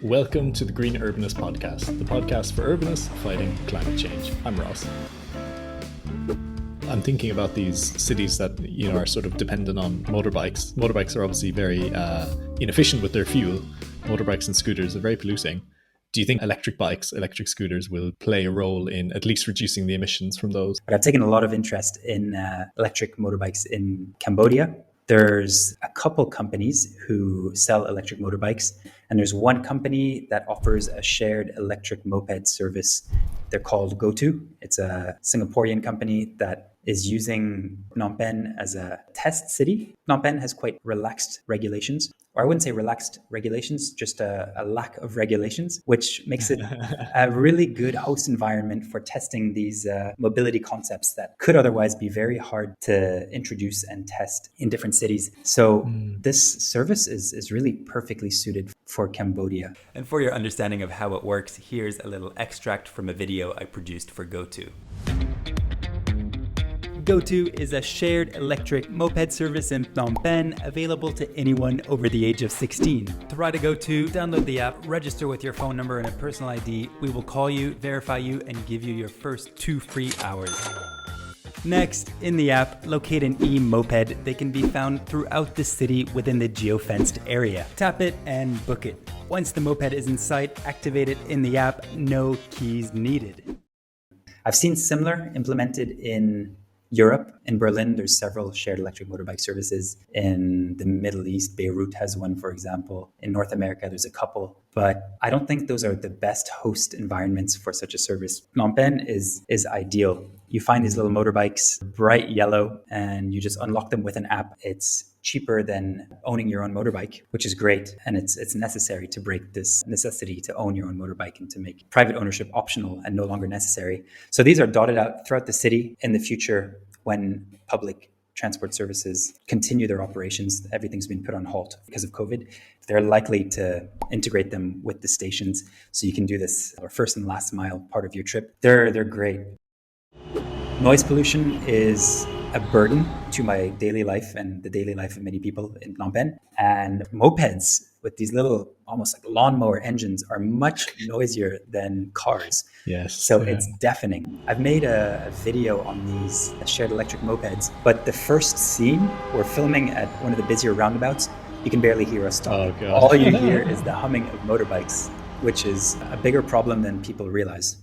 Welcome to the Green Urbanist Podcast, the podcast for urbanists fighting climate change. I'm Ross. I'm thinking about these cities that are sort of dependent on motorbikes. Motorbikes are obviously very inefficient with their fuel. Motorbikes and scooters are very polluting. Do you think electric bikes, electric scooters will play a role in at least reducing the emissions from those? But I've taken a lot of interest in electric motorbikes in Cambodia. There's a couple companies who sell electric motorbikes, and there's one company that offers a shared electric moped service. They're called GoTo. It's a Singaporean company that is using Phnom Penh as a test city. Phnom Penh has quite relaxed regulations, or I wouldn't say relaxed regulations, just a lack of regulations, which makes it a really good host environment for testing these mobility concepts that could otherwise be very hard to introduce and test in different cities. So this service is really perfectly suited for Cambodia. And for your understanding of how it works, here's a little extract from a video I produced for GoTo. GoTo is a shared electric moped service in Phnom Penh available to anyone over the age of 16. To ride a GoTo, download the app, register with your phone number and a personal ID. We will call you, verify you, and give you your first 2 free hours. Next, in the app, locate an e-moped. They can be found throughout the city within the geofenced area. Tap it and book it. Once the moped is in sight, activate it in the app. No keys needed. I've seen similar implemented in Europe. In Berlin, there's several shared electric motorbike services. In the Middle East, Beirut has one, for example. In North America, there's a couple. But I don't think those are the best host environments for such a service. Phnom Penh is ideal. You find these little motorbikes, bright yellow, and you just unlock them with an app. It's cheaper than owning your own motorbike, which is great. And it's necessary to break this necessity to own your own motorbike and to make private ownership optional and no longer necessary. So these are dotted out throughout the city. In the future, when public transport services continue their operations, everything's been put on halt because of COVID. They're likely to integrate them with the stations so you can do this or first and last mile part of your trip. They're great. Noise pollution is a burden to my daily life and the daily life of many people in Phnom Penh. And mopeds with these little, almost like lawnmower engines, are much noisier than cars. Yes. So it's deafening. I've made a video on these shared electric mopeds, but the first scene, we're filming at one of the busier roundabouts. You can barely hear us talk. Oh, God. All you hear is the humming of motorbikes, which is a bigger problem than people realize.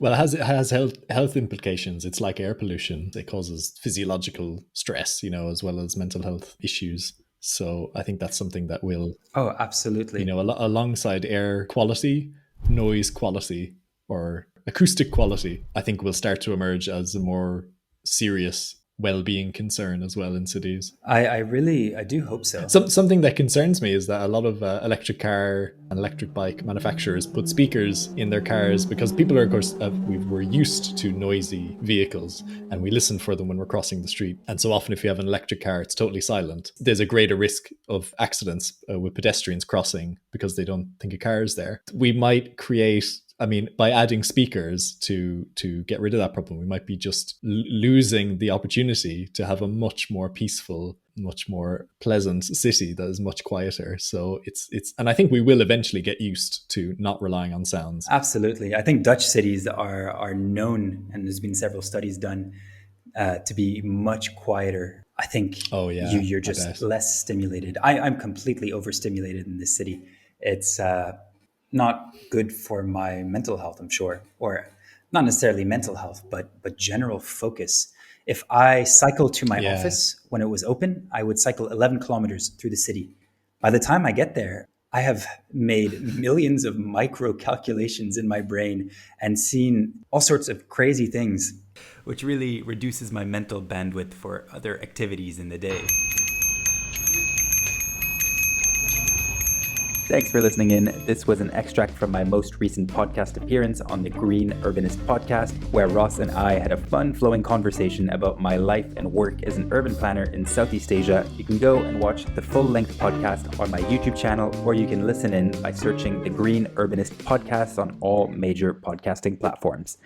Well, it has health implications. It's like air pollution. It causes physiological stress, as well as mental health issues. So I think that's something that will... Oh, absolutely. Alongside air quality, noise quality, or acoustic quality, I think will start to emerge as a more serious well-being concern as well in cities. I do hope so. Something that concerns me is that a lot of electric car and electric bike manufacturers put speakers in their cars because people are, of course, we're used to noisy vehicles and we listen for them when we're crossing the street. And so often if you have an electric car, it's totally silent. There's a greater risk of accidents with pedestrians crossing because they don't think a car is there. We might create... by adding speakers to get rid of that problem, we might be just losing the opportunity to have a much more peaceful, much more pleasant city that is much quieter. So and I think we will eventually get used to not relying on sounds. Absolutely. I think Dutch cities are known, and there's been several studies done to be much quieter. I think you're just less stimulated. I'm completely overstimulated in this city. It's not good for my mental health, I'm sure, or not necessarily mental health, but general focus. If I cycle to my office when it was open, I would cycle 11 kilometers through the city. By the time I get there, I have made millions of micro calculations in my brain and seen all sorts of crazy things. Which really reduces my mental bandwidth for other activities in the day. Thanks for listening in. This was an extract from my most recent podcast appearance on the Green Urbanist Podcast, where Ross and I had a fun-flowing conversation about my life and work as an urban planner in Southeast Asia. You can go and watch the full-length podcast on my YouTube channel, or you can listen in by searching the Green Urbanist Podcast on all major podcasting platforms.